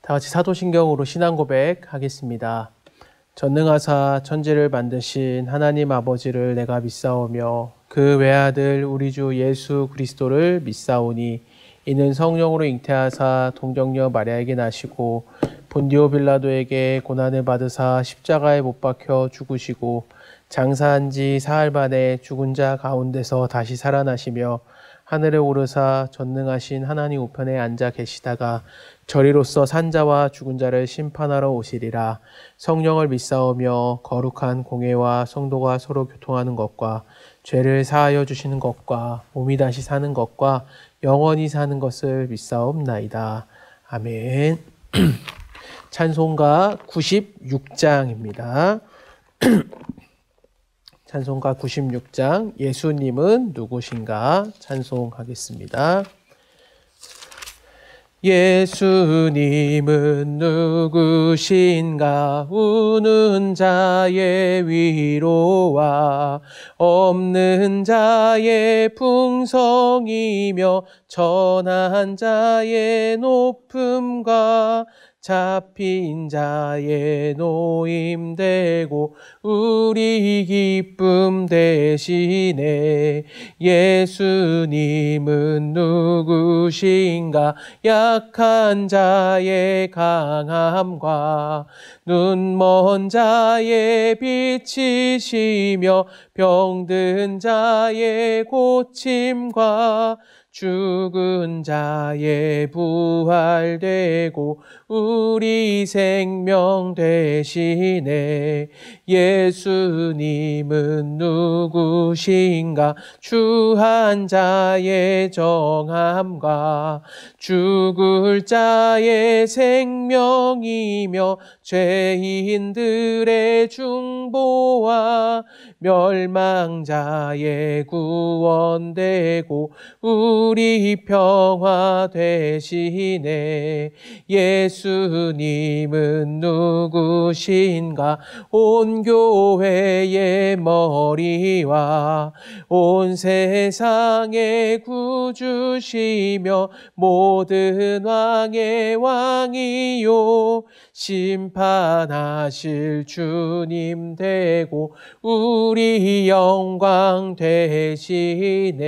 다 같이 사도신경으로 신앙 고백하겠습니다. 전능하사 천지를 만드신 하나님 아버지를 내가 믿사오며 그 외아들 우리 주 예수 그리스도를 믿사오니 이는 성령으로 잉태하사 동정녀 마리아에게 나시고 본디오 빌라도에게 고난을 받으사 십자가에 못 박혀 죽으시고 장사한 지 사흘 만에 죽은 자 가운데서 다시 살아나시며 하늘에 오르사 전능하신 하나님 우편에 앉아 계시다가 저리로서 산자와 죽은 자를 심판하러 오시리라. 성령을 믿사오며 거룩한 공회와 성도가 서로 교통하는 것과 죄를 사하여 주시는 것과 몸이 다시 사는 것과 영원히 사는 것을 믿사옵나이다. 아멘. 찬송가 96장입니다. 찬송가 96장 예수님은 누구신가 찬송하겠습니다. 예수님은 누구신가 우는 자의 위로와 없는 자의 풍성이며 천한 자의 높음과 잡힌 자의 노임되고 우리 기쁨 되시네. 예수님은 누구신가 약한 자의 강함과 눈먼 자의 빛이시며 병든 자의 고침과 죽은 자의 부활되고 우리 생명 되시네. 예수님은 누구신가 주한 자의 정함과 죽을 자의 생명이며 죄인들의 중보와 멸망자의 구원되고 우리 평화 되시네. 예수님은 누구신가 온 교회의 머리와 온 세상의 구주시며 모든 왕의 왕이요 심판하실 주님 되고 우리 영광 되시네.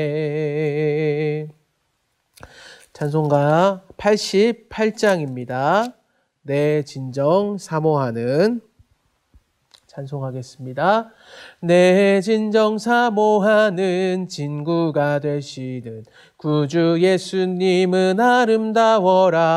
찬송가 88장입니다. 내 진정 사모하는 찬송하겠습니다. 내 진정 사모하는 진구가 되시는 구주 예수님은 아름다워라.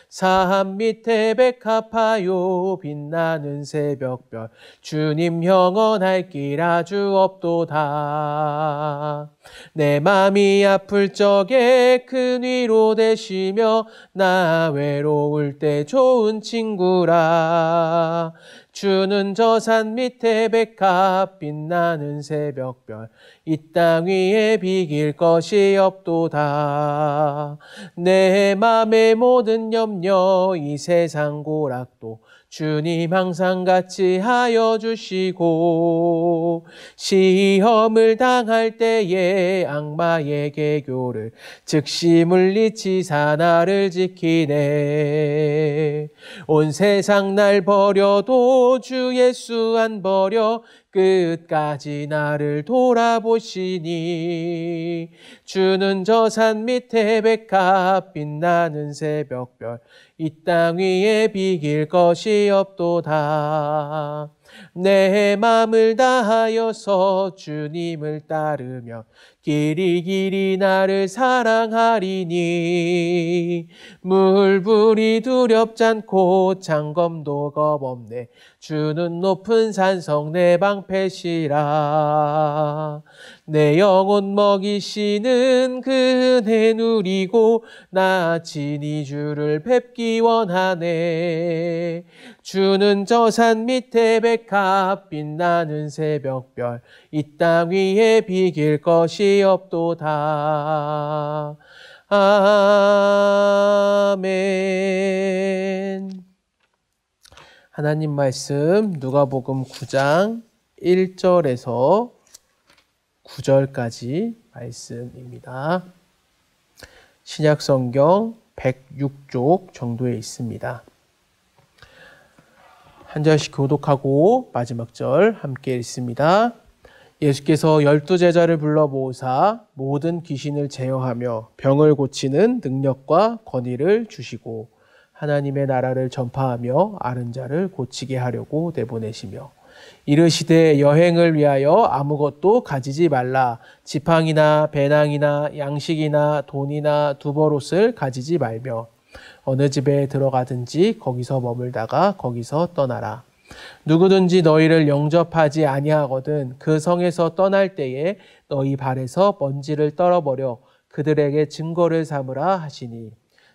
산 밑에 백합하여 빛나는 새벽별 주님 영원할 길 아주 없도다. 내 맘이 아플 적에 큰 위로 되시며 나 외로울 때 좋은 친구라. 주는 저 산 밑에 백합 빛나는 새벽별 이 땅 위에 비길 것이 없도다. 내 맘의 모든 염려 이 세상 고락도 주님 항상 같이 하여 주시고 시험을 당할 때에 악마의 계교를 즉시 물리치사 나를 지키네. 온 세상 날 버려도 주 예수 안 버려 끝까지 나를 돌아보시니 주는 저 산 밑에 백합 빛나는 새벽별 이 땅 위에 비길 것이 없도다. 내 맘을 다하여서 주님을 따르며 길이 나를 사랑하리니 물불이 두렵지 않고 장검도 겁없네. 주는 높은 산성 내 방패시라. 내 영혼 먹이시는 그 은혜 누리고 나 친히 주를 뵙기 원하네. 주는 저 산 밑에 백합 빛나는 새벽별 이 땅 위에 비길 것이 없도다. 아멘. 하나님 말씀 누가복음 9장 1절에서 9절까지 말씀입니다. 신약성경 106쪽 정도에 있습니다. 한 절씩 교독하고 마지막 절 함께 읽습니다. 예수께서 12제자를 불러 모으사 모든 귀신을 제어하며 병을 고치는 능력과 권위를 주시고 하나님의 나라를 전파하며 앓은 자를 고치게 하려고 내보내시며 이르시되 여행을 위하여 아무것도 가지지 말라. 지팡이나 배낭이나 양식이나 돈이나 두벌옷을 가지지 말며 어느 집에 들어가든지 거기서 머물다가 거기서 떠나라. 누구든지 너희를 영접하지 아니하거든 그 성에서 떠날 때에 너희 발에서 먼지를 떨어버려 그들에게 증거를 삼으라 하시니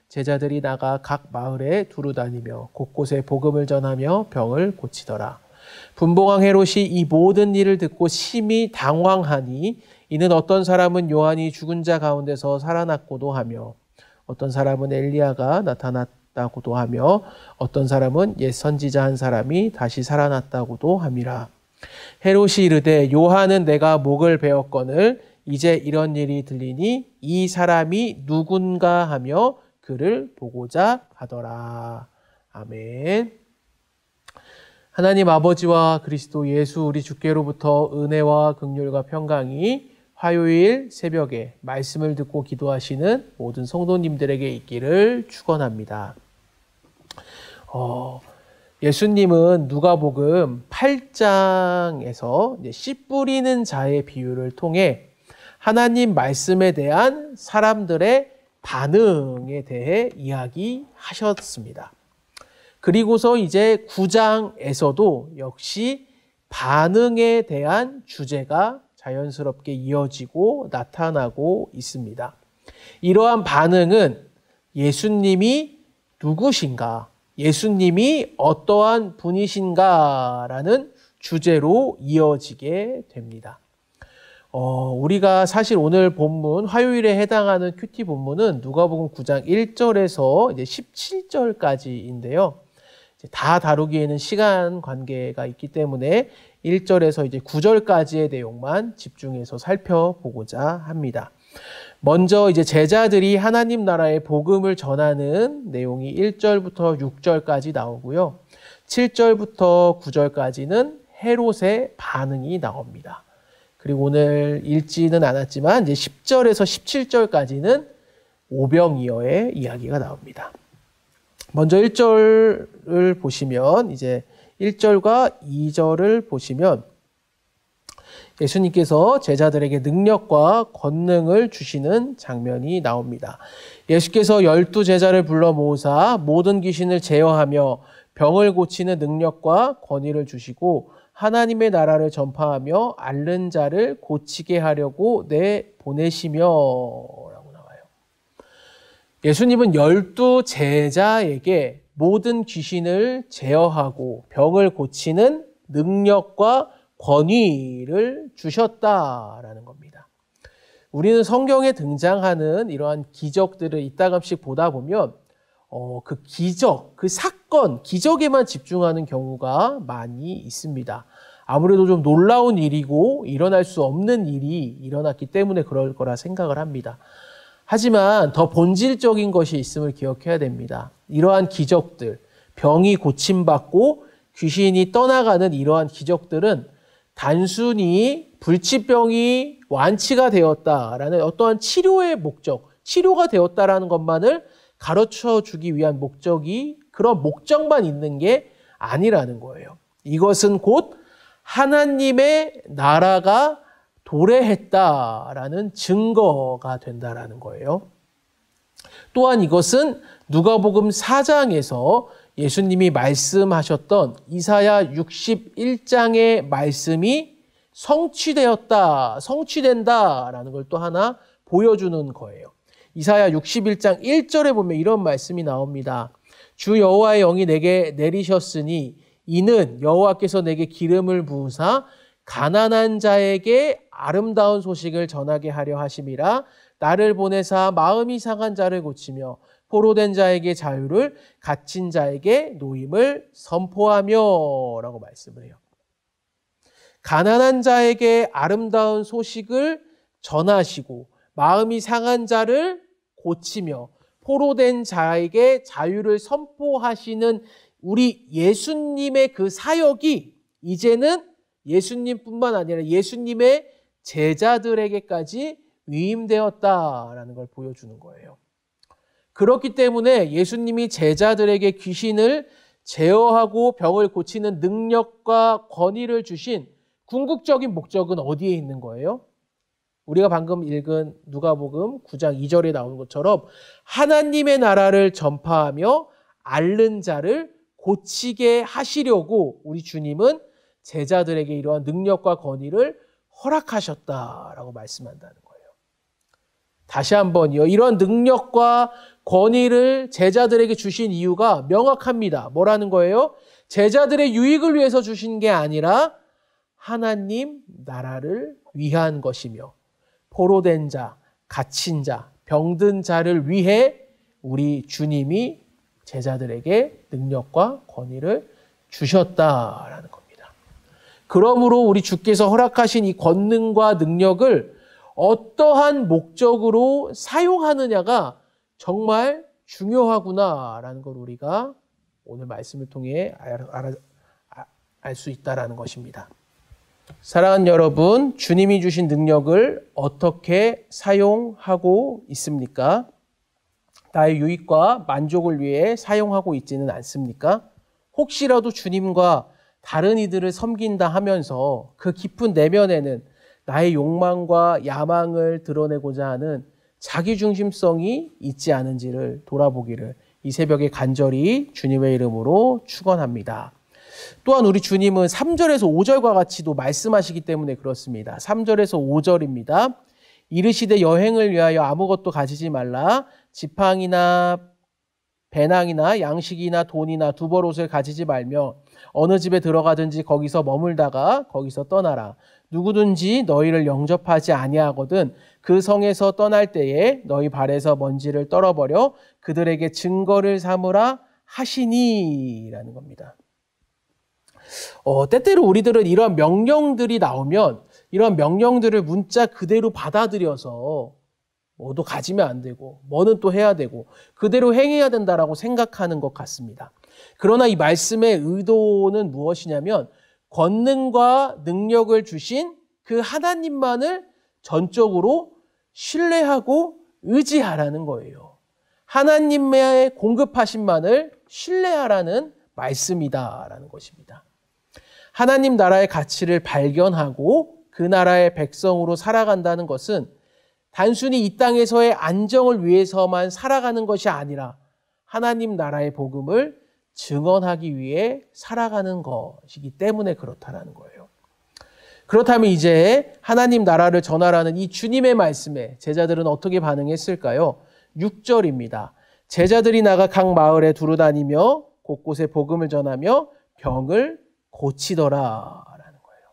제자들이 나가 각 마을에 두루 다니며 곳곳에 복음을 전하며 병을 고치더라. 분봉왕 헤롯이 이 모든 일을 듣고 심히 당황하니 이는 어떤 사람은 요한이 죽은 자 가운데서 살아났고도 하며 어떤 사람은 엘리야가 나타났다고도 하며 어떤 사람은 옛 선지자 한 사람이 다시 살아났다고도 함이라. 헤롯이 이르되 요한은 내가 목을 베었거늘 이제 이런 일이 들리니 이 사람이 누군가 하며 그를 보고자 하더라. 아멘. 하나님 아버지와 그리스도 예수 우리 주께로부터 은혜와 긍휼과 평강이 화요일 새벽에 말씀을 듣고 기도하시는 모든 성도님들에게 있기를 축원합니다. 예수님은 누가복음 8장에서 씨 뿌리는 자의 비유를 통해 하나님 말씀에 대한 사람들의 반응에 대해 이야기하셨습니다. 그리고서 이제 9장에서도 역시 반응에 대한 주제가 자연스럽게 이어지고 나타나고 있습니다. 이러한 반응은 예수님이 누구신가, 예수님이 어떠한 분이신가라는 주제로 이어지게 됩니다. 우리가 사실 오늘 본문 화요일에 해당하는 큐티 본문은 누가복음 9장 1절에서 이제 17절까지인데요. 다 다루기에는 시간 관계가 있기 때문에 1절에서 이제 9절까지의 내용만 집중해서 살펴보고자 합니다. 먼저 이제 제자들이 하나님 나라의 복음을 전하는 내용이 1절부터 6절까지 나오고요. 7절부터 9절까지는 헤롯의 반응이 나옵니다. 그리고 오늘 읽지는 않았지만 이제 10절에서 17절까지는 오병이어의 이야기가 나옵니다. 먼저 1절을 보시면 이제 1절과 2절을 보시면 예수님께서 제자들에게 능력과 권능을 주시는 장면이 나옵니다. 예수께서 12제자를 불러 모으사 모든 귀신을 제어하며 병을 고치는 능력과 권위를 주시고 하나님의 나라를 전파하며 앓는 자를 고치게 하려고 내보내시며 라고 나와요. 예수님은 12제자에게 모든 귀신을 제어하고 병을 고치는 능력과 권위를 주셨다라는 겁니다. 우리는 성경에 등장하는 이러한 기적들을 이따금씩 보다 보면 그 기적, 그 사건, 기적에만 집중하는 경우가 많이 있습니다. 아무래도 좀 놀라운 일이고 일어날 수 없는 일이 일어났기 때문에 그럴 거라 생각을 합니다. 하지만 더 본질적인 것이 있음을 기억해야 됩니다. 이러한 기적들, 병이 고침받고 귀신이 떠나가는 이러한 기적들은 단순히 불치병이 완치가 되었다라는 어떠한 치료의 목적, 치료가 되었다라는 것만을 가르쳐 주기 위한 목적이 그런 목적만 있는 게 아니라는 거예요. 이것은 곧 하나님의 나라가 도래했다라는 증거가 된다라는 거예요. 또한 이것은 누가복음 4장에서 예수님이 말씀하셨던 이사야 61장의 말씀이 성취된다라는 걸 또 하나 보여주는 거예요. 이사야 61장 1절에 보면 이런 말씀이 나옵니다. 주 여호와의 영이 내게 내리셨으니 이는 여호와께서 내게 기름을 부으사 가난한 자에게 아름다운 소식을 전하게 하려 하심이라. 나를 보내사 마음이 상한 자를 고치며 포로된 자에게 자유를, 갇힌 자에게 노임을 선포하며 라고 말씀을 해요. 가난한 자에게 아름다운 소식을 전하시고 마음이 상한 자를 고치며 포로된 자에게 자유를 선포하시는 우리 예수님의 그 사역이 이제는 예수님뿐만 아니라 예수님의 제자들에게까지 위임되었다라는 걸 보여주는 거예요. 그렇기 때문에 예수님이 제자들에게 귀신을 제어하고 병을 고치는 능력과 권위를 주신 궁극적인 목적은 어디에 있는 거예요? 우리가 방금 읽은 누가복음 9장 2절에 나오는 것처럼 하나님의 나라를 전파하며 앓는 자를 고치게 하시려고 우리 주님은 제자들에게 이러한 능력과 권위를 허락하셨다라고 말씀한다는 거예요. 다시 한번요. 이런 능력과 권위를 제자들에게 주신 이유가 명확합니다. 뭐라는 거예요? 제자들의 유익을 위해서 주신 게 아니라 하나님 나라를 위한 것이며 포로된 자, 갇힌 자, 병든 자를 위해 우리 주님이 제자들에게 능력과 권위를 주셨다라는 겁니다. 그러므로 우리 주께서 허락하신 이 권능과 능력을 어떠한 목적으로 사용하느냐가 정말 중요하구나라는 걸 우리가 오늘 말씀을 통해 알 수 있다라는 것입니다. 사랑하는 여러분, 주님이 주신 능력을 어떻게 사용하고 있습니까? 나의 유익과 만족을 위해 사용하고 있지는 않습니까? 혹시라도 주님과 다른 이들을 섬긴다 하면서 그 깊은 내면에는 나의 욕망과 야망을 드러내고자 하는 자기중심성이 있지 않은지를 돌아보기를 이 새벽에 간절히 주님의 이름으로 축원합니다. 또한 우리 주님은 3절에서 5절과 같이도 말씀하시기 때문에 그렇습니다. 3절에서 5절입니다. 이르시되 여행을 위하여 아무것도 가지지 말라. 지팡이나 배낭이나 양식이나 돈이나 두벌옷을 가지지 말며 어느 집에 들어가든지 거기서 머물다가 거기서 떠나라. 누구든지 너희를 영접하지 아니하거든 그 성에서 떠날 때에 너희 발에서 먼지를 떨어버려 그들에게 증거를 삼으라 하시니라는 겁니다. 때때로 우리들은 이런 명령들이 나오면 이런 명령들을 문자 그대로 받아들여서 뭐도 가지면 안 되고 뭐는 또 해야 되고 그대로 행해야 된다라고 생각하는 것 같습니다. 그러나 이 말씀의 의도는 무엇이냐면 권능과 능력을 주신 그 하나님만을 전적으로 신뢰하고 의지하라는 거예요. 하나님의 공급하신만을 신뢰하라는 말씀이다라는 것입니다. 하나님 나라의 가치를 발견하고 그 나라의 백성으로 살아간다는 것은 단순히 이 땅에서의 안정을 위해서만 살아가는 것이 아니라 하나님 나라의 복음을 증언하기 위해 살아가는 것이기 때문에 그렇다라는 거예요. 그렇다면 이제 하나님 나라를 전하라는 이 주님의 말씀에 제자들은 어떻게 반응했을까요? 6절입니다. 제자들이 나가 각 마을에 두루다니며 곳곳에 복음을 전하며 병을 고치더라라는 거예요.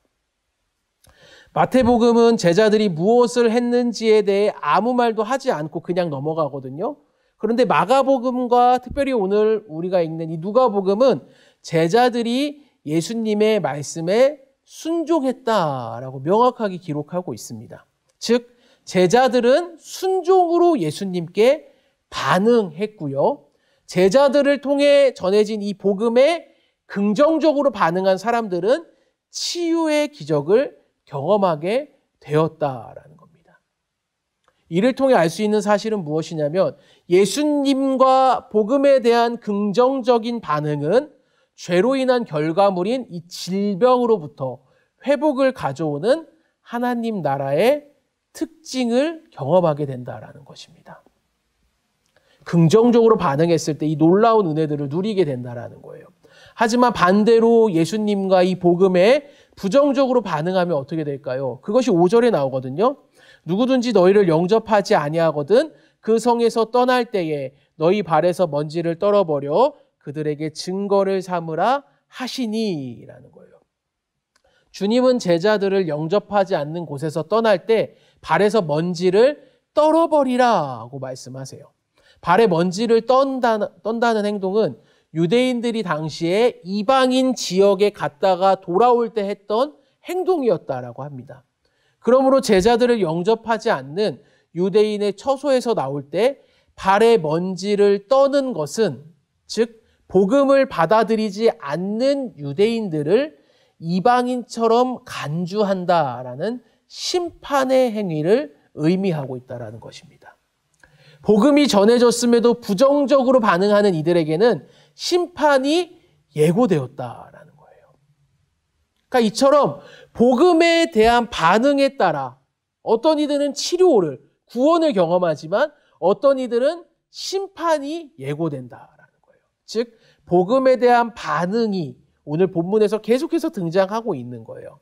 마태복음은 제자들이 무엇을 했는지에 대해 아무 말도 하지 않고 그냥 넘어가거든요. 그런데 마가복음과 특별히 오늘 우리가 읽는 이 누가복음은 제자들이 예수님의 말씀에 순종했다라고 명확하게 기록하고 있습니다. 즉 제자들은 순종으로 예수님께 반응했고요. 제자들을 통해 전해진 이 복음에 긍정적으로 반응한 사람들은 치유의 기적을 경험하게 되었다라는 겁니다. 이를 통해 알 수 있는 사실은 무엇이냐면 예수님과 복음에 대한 긍정적인 반응은 죄로 인한 결과물인 이 질병으로부터 회복을 가져오는 하나님 나라의 특징을 경험하게 된다라는 것입니다. 긍정적으로 반응했을 때 이 놀라운 은혜들을 누리게 된다라는 거예요. 하지만 반대로 예수님과 이 복음에 부정적으로 반응하면 어떻게 될까요? 그것이 5절에 나오거든요. 누구든지 너희를 영접하지 아니하거든 그 성에서 떠날 때에 너희 발에서 먼지를 떨어버려 그들에게 증거를 삼으라 하시니라는 거예요. 주님은 제자들을 영접하지 않는 곳에서 떠날 때 발에서 먼지를 떨어버리라고 말씀하세요. 발에 먼지를 떤다는 행동은 유대인들이 당시에 이방인 지역에 갔다가 돌아올 때 했던 행동이었다라고 합니다. 그러므로 제자들을 영접하지 않는 유대인의 처소에서 나올 때 발의 먼지를 떠는 것은, 즉 복음을 받아들이지 않는 유대인들을 이방인처럼 간주한다라는 심판의 행위를 의미하고 있다는 것입니다. 복음이 전해졌음에도 부정적으로 반응하는 이들에게는 심판이 예고되었다라는 거예요. 그러니까 이처럼 복음에 대한 반응에 따라 어떤 이들은 치료를, 구원을 경험하지만 어떤 이들은 심판이 예고된다라는 거예요. 즉 복음에 대한 반응이 오늘 본문에서 계속해서 등장하고 있는 거예요.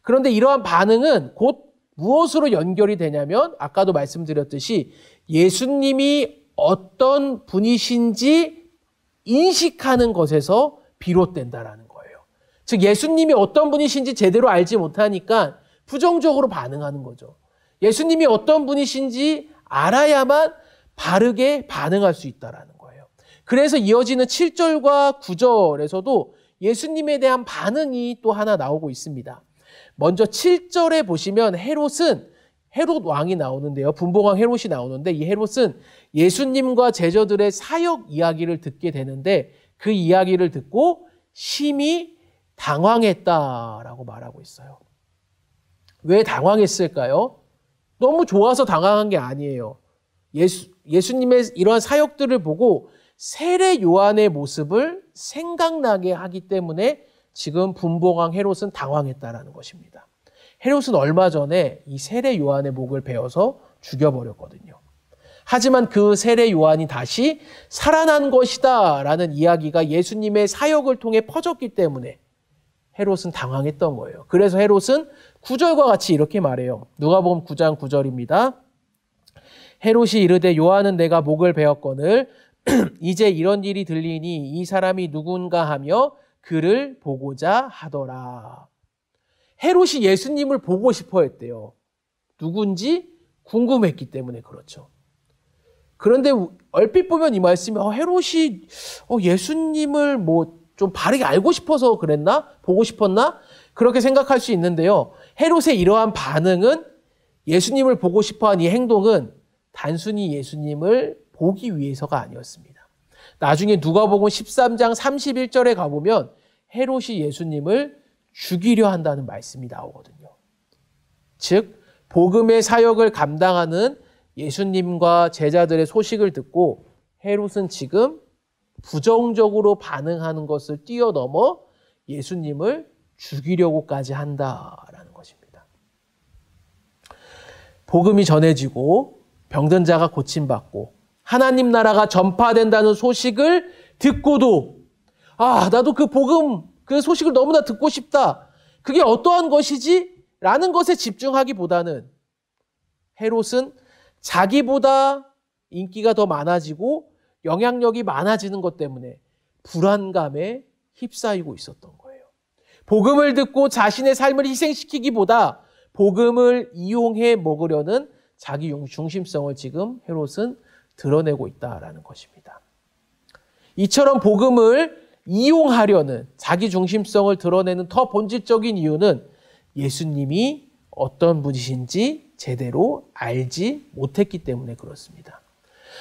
그런데 이러한 반응은 곧 무엇으로 연결이 되냐면 아까도 말씀드렸듯이 예수님이 어떤 분이신지 인식하는 것에서 비롯된다라는 거예요. 즉 예수님이 어떤 분이신지 제대로 알지 못하니까 부정적으로 반응하는 거죠. 예수님이 어떤 분이신지 알아야만 바르게 반응할 수 있다라는 거예요. 그래서 이어지는 7절과 9절에서도 예수님에 대한 반응이 또 하나 나오고 있습니다. 먼저 7절에 보시면 헤롯 왕이 나오는데요. 분봉왕 헤롯이 나오는데 이 헤롯은 예수님과 제자들의 사역 이야기를 듣게 되는데 그 이야기를 듣고 심히 당황했다라고 말하고 있어요. 왜 당황했을까요? 너무 좋아서 당황한 게 아니에요. 예수님의 이러한 사역들을 보고 세례 요한의 모습을 생각나게 하기 때문에 지금 분봉왕 헤롯은 당황했다라는 것입니다. 헤롯은 얼마 전에 이 세례 요한의 목을 베어서 죽여버렸거든요. 하지만 그 세례 요한이 다시 살아난 것이다 라는 이야기가 예수님의 사역을 통해 퍼졌기 때문에 헤롯은 당황했던 거예요. 그래서 헤롯은 9절과 같이 이렇게 말해요. 누가복음 9장 9절입니다. 헤롯이 이르되 요한은 내가 목을 베었거늘 이제 이런 일이 들리니 이 사람이 누군가 하며 그를 보고자 하더라. 헤롯이 예수님을 보고 싶어 했대요. 누군지 궁금했기 때문에 그렇죠. 그런데 얼핏 보면 이 말씀이 헤롯이 예수님을 좀 바르게 알고 싶어서 그랬나? 보고 싶었나? 그렇게 생각할 수 있는데요. 헤롯의 이러한 반응은 예수님을 보고 싶어한 이 행동은 단순히 예수님을 보기 위해서가 아니었습니다. 나중에 누가복음 13장 31절에 가보면 헤롯이 예수님을 죽이려 한다는 말씀이 나오거든요. 즉 복음의 사역을 감당하는 예수님과 제자들의 소식을 듣고 헤롯은 지금 부정적으로 반응하는 것을 뛰어넘어 예수님을 죽이려고까지 한다라는 것입니다. 복음이 전해지고 병든 자가 고침받고 하나님 나라가 전파된다는 소식을 듣고도 나도 그 복음, 그 소식을 너무나 듣고 싶다. 그게 어떠한 것이지? 라는 것에 집중하기보다는 헤롯은 자기보다 인기가 더 많아지고 영향력이 많아지는 것 때문에 불안감에 휩싸이고 있었던 거예요. 복음을 듣고 자신의 삶을 희생시키기보다 복음을 이용해 먹으려는 자기 중심성을 지금 헤롯은 드러내고 있다라는 것입니다. 이처럼 복음을 이용하려는 자기 중심성을 드러내는 더 본질적인 이유는 예수님이 어떤 분이신지 제대로 알지 못했기 때문에 그렇습니다.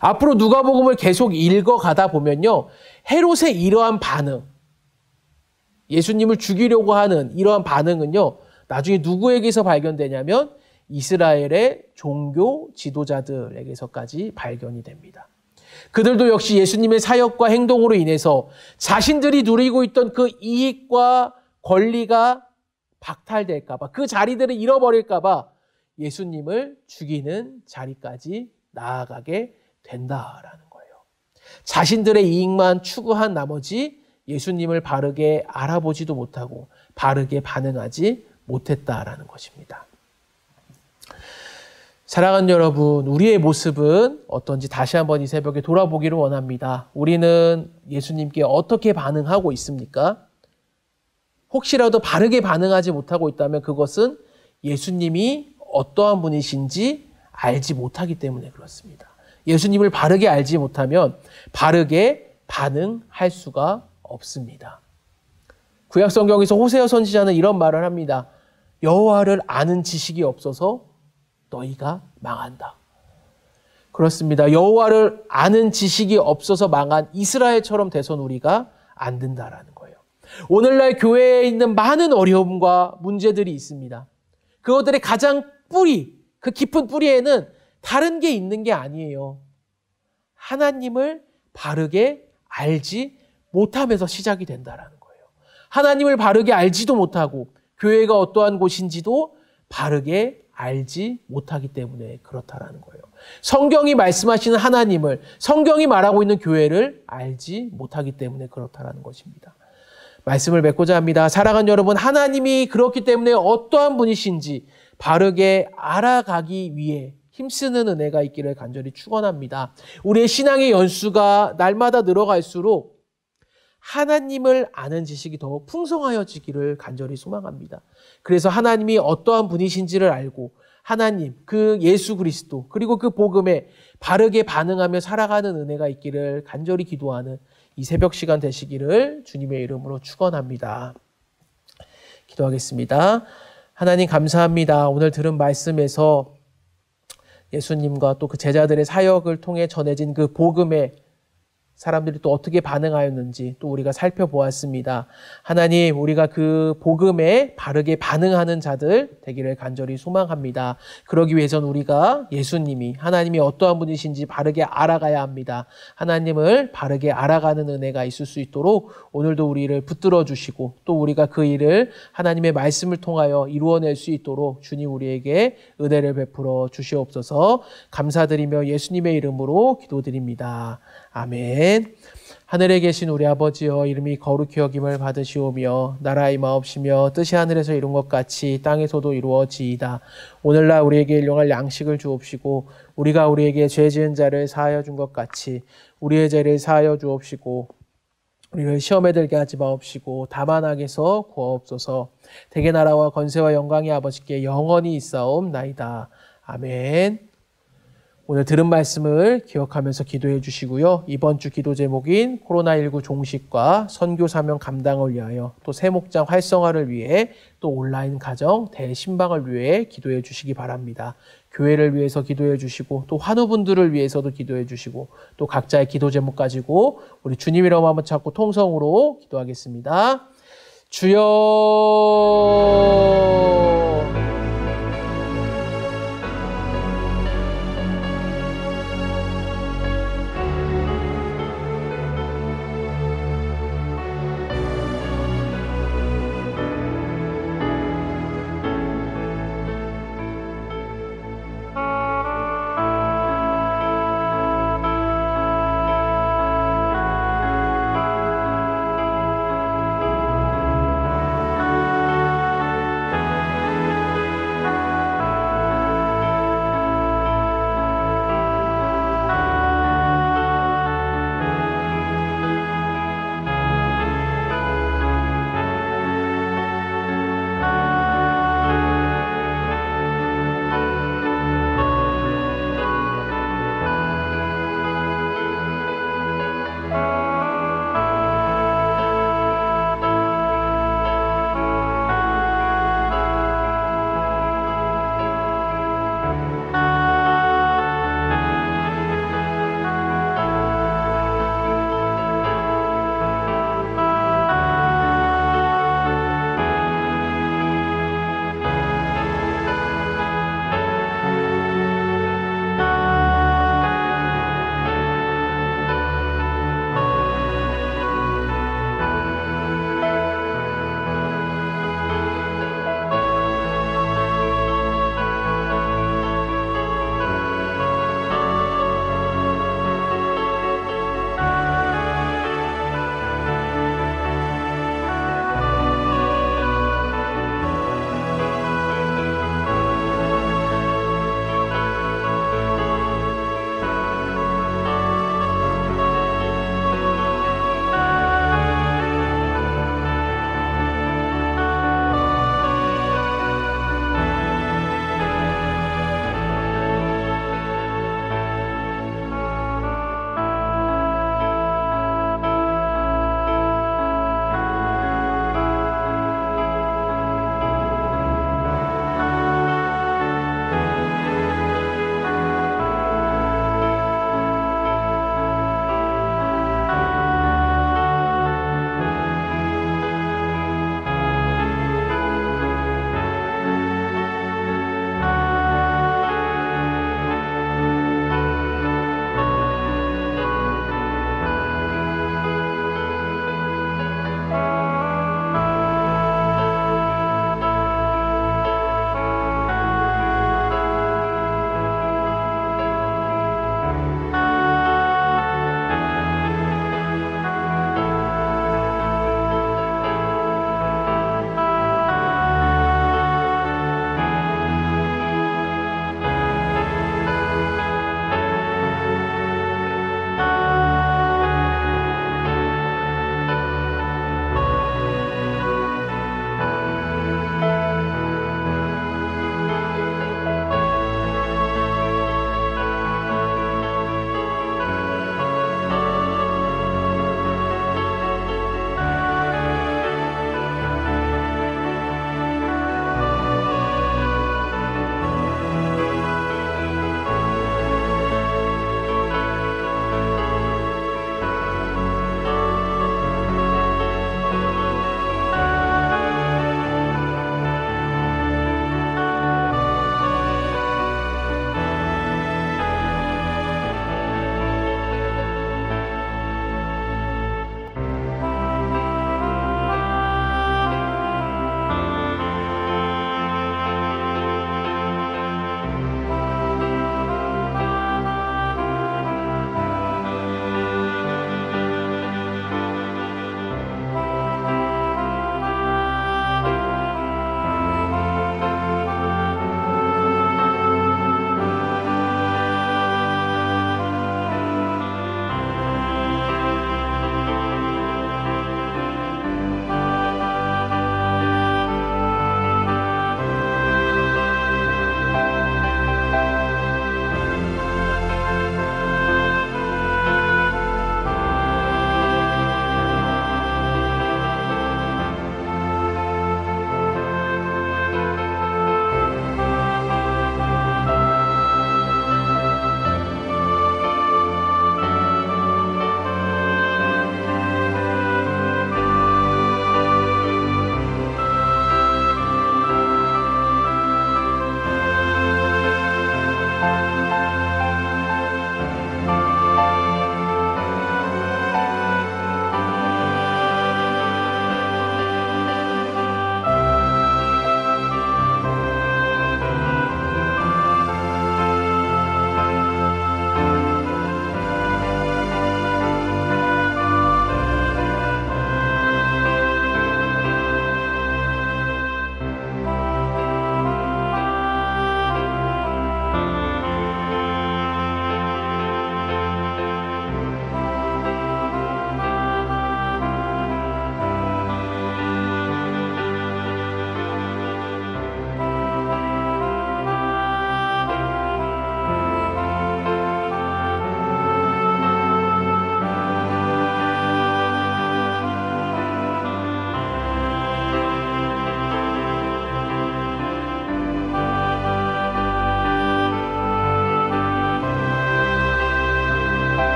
앞으로 누가복음을 계속 읽어가다 보면요. 헤롯의 이러한 반응, 예수님을 죽이려고 하는 이러한 반응은요. 나중에 누구에게서 발견되냐면 이스라엘의 종교 지도자들에게서까지 발견이 됩니다. 그들도 역시 예수님의 사역과 행동으로 인해서 자신들이 누리고 있던 그 이익과 권리가 박탈될까 봐, 그 자리들을 잃어버릴까 봐 예수님을 죽이는 자리까지 나아가게 된다라는 거예요. 자신들의 이익만 추구한 나머지 예수님을 바르게 알아보지도 못하고 바르게 반응하지 못했다라는 것입니다. 사랑하는 여러분, 우리의 모습은 어떤지 다시 한번 이 새벽에 돌아보기를 원합니다. 우리는 예수님께 어떻게 반응하고 있습니까? 혹시라도 바르게 반응하지 못하고 있다면 그것은 예수님이 어떠한 분이신지 알지 못하기 때문에 그렇습니다. 예수님을 바르게 알지 못하면 바르게 반응할 수가 없습니다. 구약 성경에서 호세아 선지자는 이런 말을 합니다. 여호와를 아는 지식이 없어서 너희가 망한다. 그렇습니다. 여호와를 아는 지식이 없어서 망한 이스라엘처럼 돼선 우리가 안 된다라는 거예요. 오늘날 교회에 있는 많은 어려움과 문제들이 있습니다. 그것들의 가장 뿌리, 그 깊은 뿌리에는 다른 게 있는 게 아니에요. 하나님을 바르게 알지 못하면서 시작이 된다라는 거예요. 하나님을 바르게 알지도 못하고 교회가 어떠한 곳인지도 바르게 알지 못하기 때문에 그렇다라는 거예요. 성경이 말씀하시는 하나님을, 성경이 말하고 있는 교회를 알지 못하기 때문에 그렇다라는 것입니다. 말씀을 맺고자 합니다. 사랑하는 여러분, 하나님이 그렇기 때문에 어떠한 분이신지 바르게 알아가기 위해 힘쓰는 은혜가 있기를 간절히 축원합니다. 우리의 신앙의 연수가 날마다 늘어갈수록 하나님을 아는 지식이 더 풍성하여지기를 간절히 소망합니다. 그래서 하나님이 어떠한 분이신지를 알고 하나님, 그 예수 그리스도, 그리고 그 복음에 바르게 반응하며 살아가는 은혜가 있기를 간절히 기도하는 이 새벽 시간 되시기를 주님의 이름으로 축원합니다. 기도하겠습니다. 하나님 감사합니다. 오늘 들은 말씀에서 예수님과 또 그 제자들의 사역을 통해 전해진 그 복음에 사람들이 또 어떻게 반응하였는지 또 우리가 살펴보았습니다. 하나님, 우리가 그 복음에 바르게 반응하는 자들 되기를 간절히 소망합니다. 그러기 위해서는 우리가 예수님이, 하나님이 어떠한 분이신지 바르게 알아가야 합니다. 하나님을 바르게 알아가는 은혜가 있을 수 있도록 오늘도 우리를 붙들어 주시고 또 우리가 그 일을 하나님의 말씀을 통하여 이루어낼 수 있도록 주님 우리에게 은혜를 베풀어 주시옵소서. 감사드리며 예수님의 이름으로 기도드립니다. 아멘. 하늘에 계신 우리 아버지여, 이름이 거룩히 여김을 받으시오며 나라의 임하옵시며 뜻이 하늘에서 이룬 것 같이 땅에서도 이루어지이다. 오늘날 우리에게 일용할 양식을 주옵시고 우리가 우리에게 죄 지은 자를 사하여 준 것 같이 우리의 죄를 사하여 주옵시고 우리를 시험에 들게 하지 마옵시고 다만 악에서 구하옵소서. 대개 나라와 권세와 영광이 아버지께 영원히 있사옵나이다. 아멘. 오늘 들은 말씀을 기억하면서 기도해 주시고요. 이번 주 기도 제목인 코로나19 종식과 선교 사명 감당을 위하여 또 새목장 활성화를 위해 또 온라인 가정 대신방을 위해 기도해 주시기 바랍니다. 교회를 위해서 기도해 주시고 또 환우분들을 위해서도 기도해 주시고 또 각자의 기도 제목 가지고 우리 주님 이름 한번 찾고 통성으로 기도하겠습니다. 주여